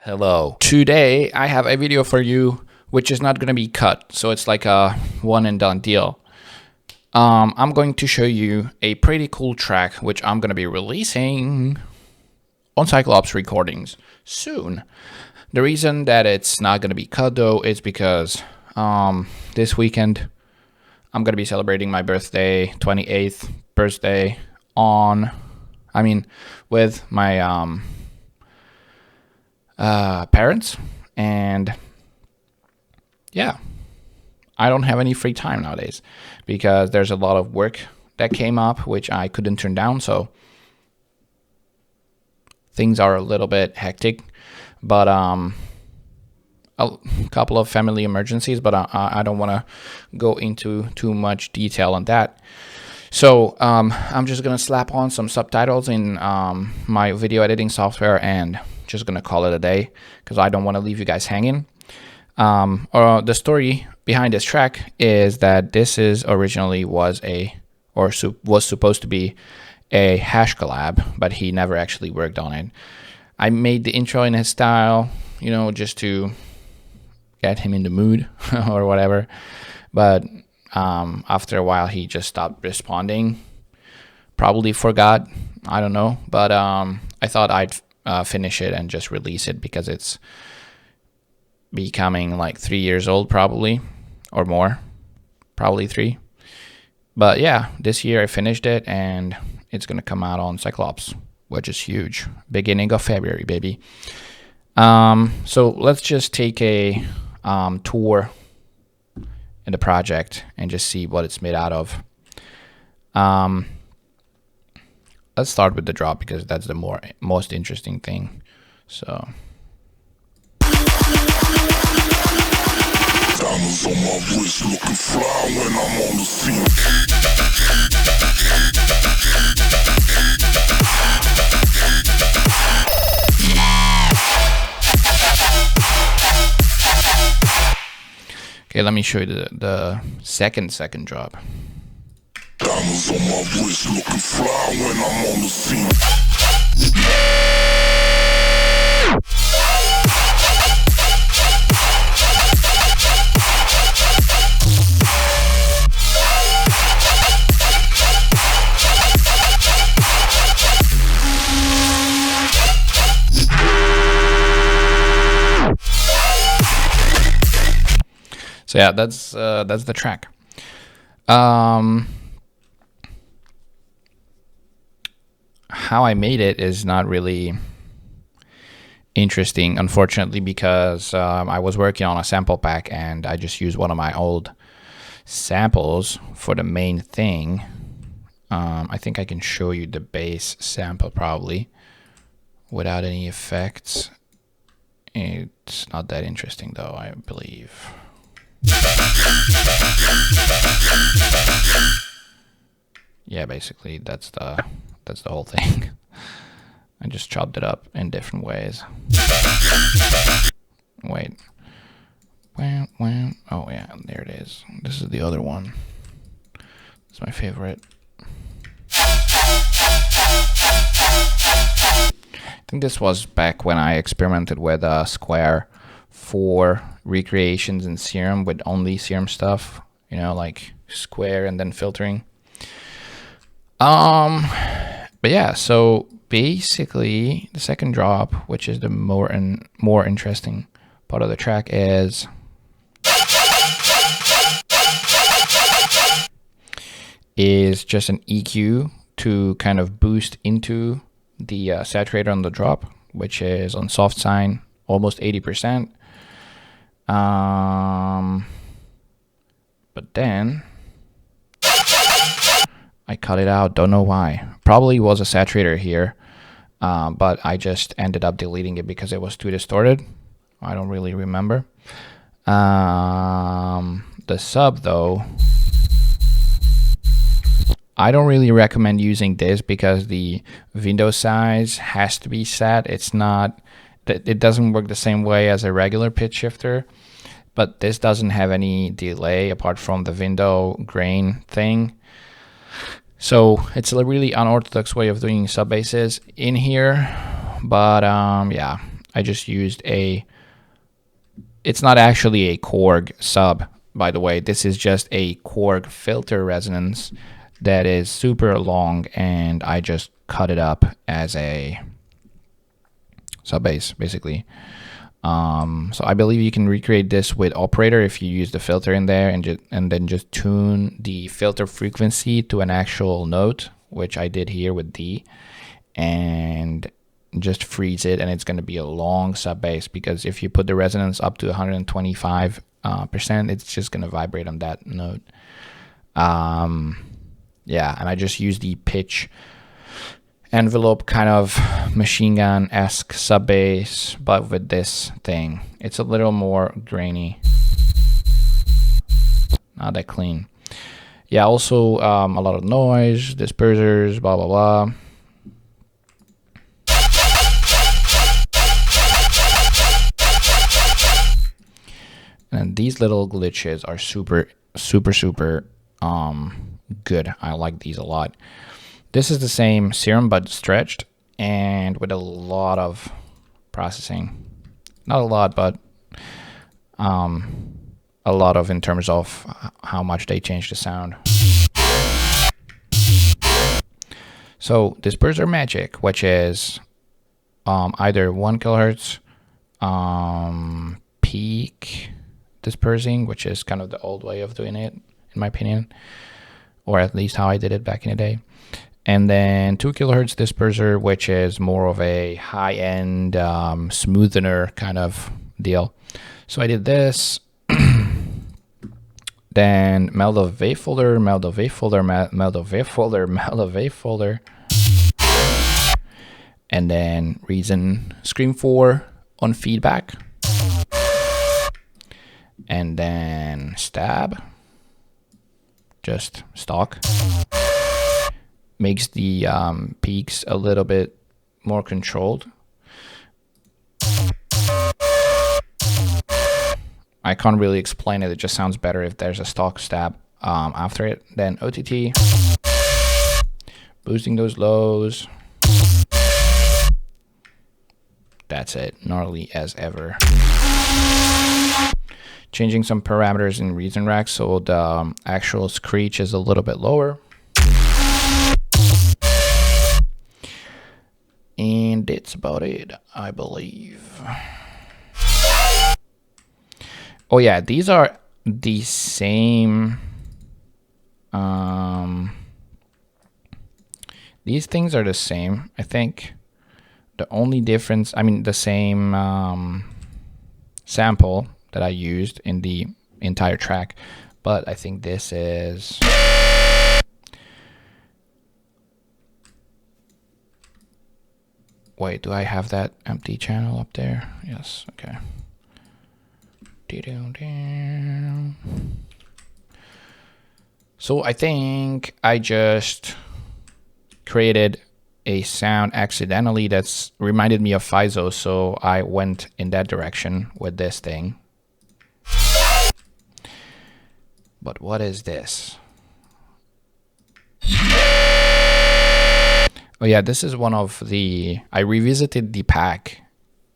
Hello. Today I have a video for you which is not going to be cut, so it's like a one and done deal. I'm going to show you a pretty cool track which I'm going to be releasing on Cyclops Recordings soon. The reason that it's not going to be cut though is because this weekend I'm going to be celebrating my birthday, 28th birthday with my parents, and yeah, I don't have any free time nowadays because there's a lot of work that came up which I couldn't turn down, so things are a little bit hectic, but a couple of family emergencies, but I don't want to go into too much detail on that. So I'm just gonna slap on some subtitles in my video editing software and just gonna call it a day because I don't want to leave you guys hanging. The story behind this track is that this is originally was supposed to be a Hash collab, but he never actually worked on it. I made the intro in his style, you know, just to get him in the mood or whatever, but after a while he just stopped responding, probably forgot, I don't know, but I thought I'd finish it and just release it because it's becoming like 3 years old, probably, or more, probably 3. But yeah, this year I finished it and it's gonna come out on Cyclops, which is huge. Beginning of February, baby. So let's just take a tour in the project and just see what it's made out of. Let's start with the drop because that's the most interesting thing. So diamonds on my wrist looking fly when I'm on the scene. Okay, let me show you the second drop. Diamonds on my wrist looking fly when I'm on the scene. So yeah, that's the track. How I made it is not really interesting, unfortunately, because I was working on a sample pack and I just used one of my old samples for the main thing. I think I can show you the bass sample probably without any effects. It's not that interesting though, I believe. Yeah, basically that's the whole thing. I just chopped it up in different ways. Wait. Oh yeah, there it is. This is the other one. It's my favorite. I think this was back when I experimented with Square for recreations in Serum with only Serum stuff, you know, like Square and then filtering. But yeah, so basically the second drop, which is the more interesting part of the track, is just an EQ to kind of boost into the saturator on the drop, which is on soft sign almost 80%. But then I cut it out, don't know why. Probably was a saturator here, but I just ended up deleting it because it was too distorted. I don't really remember. The sub though, I don't really recommend using this because the window size has to be set. It doesn't work the same way as a regular pitch shifter, but this doesn't have any delay apart from the window grain thing. So it's a really unorthodox way of doing sub basses in here, but yeah, I just used it's not actually a Korg sub, by the way. This is just a Korg filter resonance that is super long, and I just cut it up as a sub bass, basically. So I believe you can recreate this with operator if you use the filter in there, and then just tune the filter frequency to an actual note, which I did here with D, and just freeze it, and it's going to be a long sub bass, because if you put the resonance up to 125%, it's just going to vibrate on that note. Yeah, and I just use the pitch envelope kind of machine gun-esque sub bass, but with this thing. It's a little more grainy, not that clean. Yeah, also a lot of noise, dispersers, blah blah blah. And these little glitches are super good. I like these a lot. This is the same serum but stretched and with a lot of processing. Not a lot, but a lot of in terms of how much they change the sound. So disperser magic, which is either 1 kilohertz peak dispersing, which is kind of the old way of doing it, in my opinion, or at least how I did it back in the day. And then 2 kilohertz disperser, which is more of a high-end smoothener kind of deal. So I did this. Then Mellow Wave Folder, Mellow Wave Folder, Mellow Wave Folder, Mellow Wave Folder. And then Reason Scream 4 on feedback. And then Stab. Just stock. Makes the peaks a little bit more controlled. I can't really explain it. It just sounds better if there's a stock stab after it. Then OTT, boosting those lows. That's it. Gnarly as ever. Changing some parameters in Reason Rack so the actual screech is a little bit lower. And that's about it, I believe. Oh yeah, these are the same. These things are the same, I think. The only difference, I mean, the same sample that I used in the entire track, but I think this is. Wait, do I have that empty channel up there? Yes, okay. So I think I just created a sound accidentally that's reminded me of FISO, so I went in that direction with this thing. But what is this? Oh yeah, this is one of the, I revisited the pack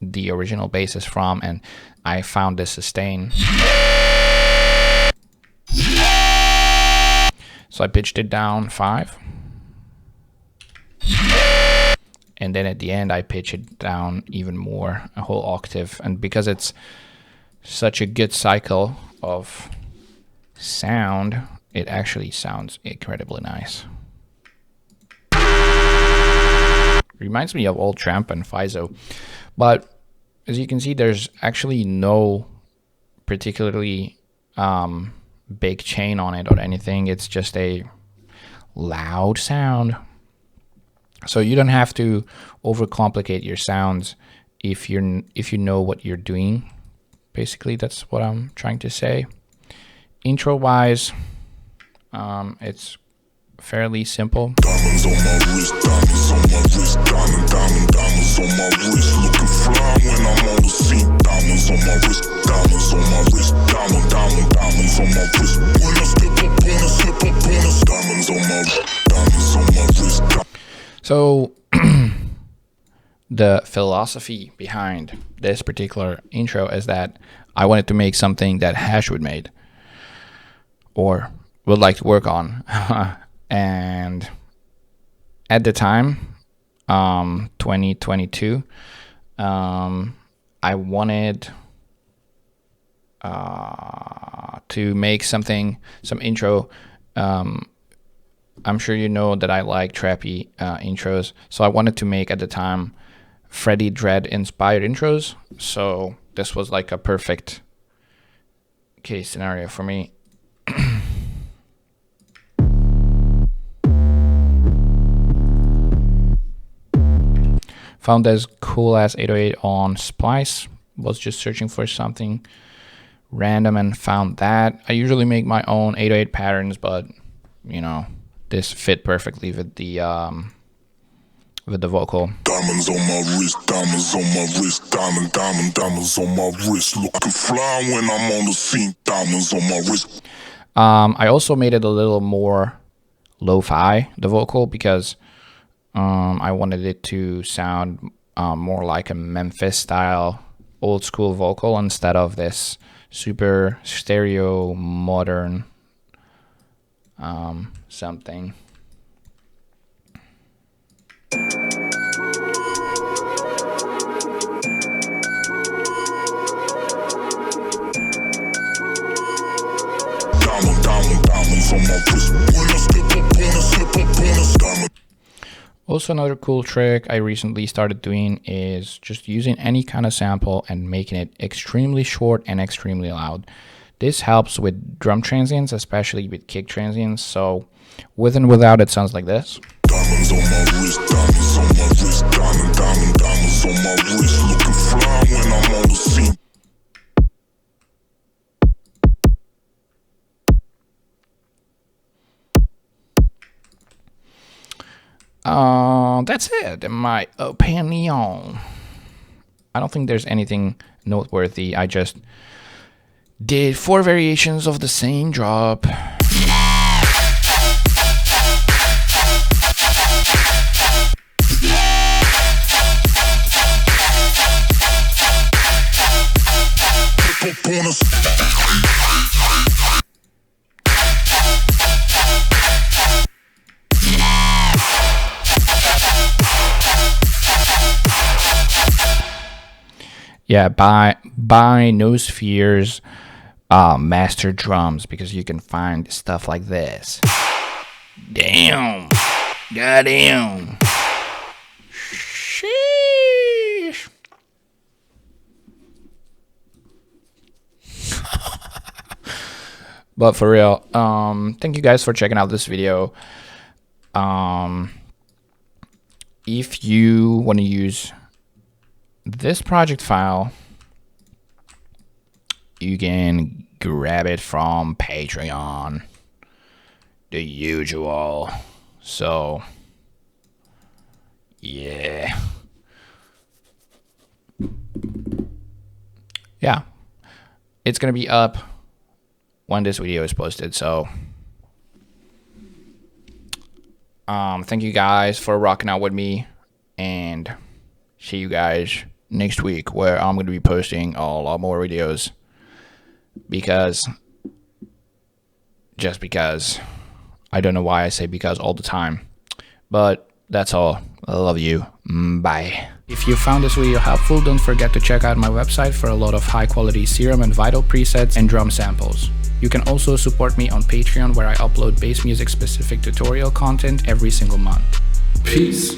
the original bass is from, and I found this sustain. So I pitched it down 5. And then at the end I pitch it down even more, a whole octave. And because it's such a good cycle of sound, it actually sounds incredibly nice. Reminds me of old Tramp and FISO. But as you can see, there's actually no particularly big chain on it or anything. It's just a loud sound. So you don't have to overcomplicate your sounds if you know what you're doing. Basically, that's what I'm trying to say. Intro wise, it's fairly simple. Diamonds on my wrist, diamonds on my wrist, diamonds on my wrist, looking fly when I'm on the scene. Diamonds on my wrist, diamonds on my wrist, diamonds on my wrist. When I step up on it, slip up on it, diamonds on my wrist. So the philosophy behind this particular intro is that I wanted to make something that Hash would made or would like to work on. And at the time, 2022, I wanted to make some intro. I'm sure you know that I like trappy intros, so I wanted to make at the time Freddy Dread inspired intros. So this was like a perfect case scenario for me. Found this cool ass 808 on Splice. Was just searching for something random and found that. I usually make my own 808 patterns, but you know, this fit perfectly with the vocal. Diamonds on my wrist, diamonds on my wrist, diamonds on my wrist. Looking fly when I'm on the scene, diamonds on my wrist. I also made it a little more lo-fi, the vocal, because I wanted it to sound more like a Memphis style old school vocal instead of this super stereo modern something. Diamonds on my wrist. When I slip up on a diamond. Also, another cool trick I recently started doing is just using any kind of sample and making it extremely short and extremely loud. This helps with drum transients, especially with kick transients. So with and without, it sounds like this. Diamonds on my wrist, diamonds on my wrist, diamonds on my wrist. Looking fly when I'm on the scene. That's it, in my opinion. I don't think there's anything noteworthy. I just did 4 variations of the same drop. Yeah, buy Nosphere's master drums, because you can find stuff like this. Damn. Goddamn. Sheesh. But for real, thank you guys for checking out this video. If you want to use this project file, you can grab it from Patreon, the usual. So yeah, it's gonna be up when this video is posted. So thank you guys for rocking out with me, and see you guys next week, where I'm going to be posting a lot more videos, because I don't know why I say because all the time, but that's all. I love you. Bye. If you found this video helpful, don't forget to check out my website for a lot of high quality Serum and Vital presets and drum samples. You can also support me on Patreon, where I upload bass music specific tutorial content every single month. Peace.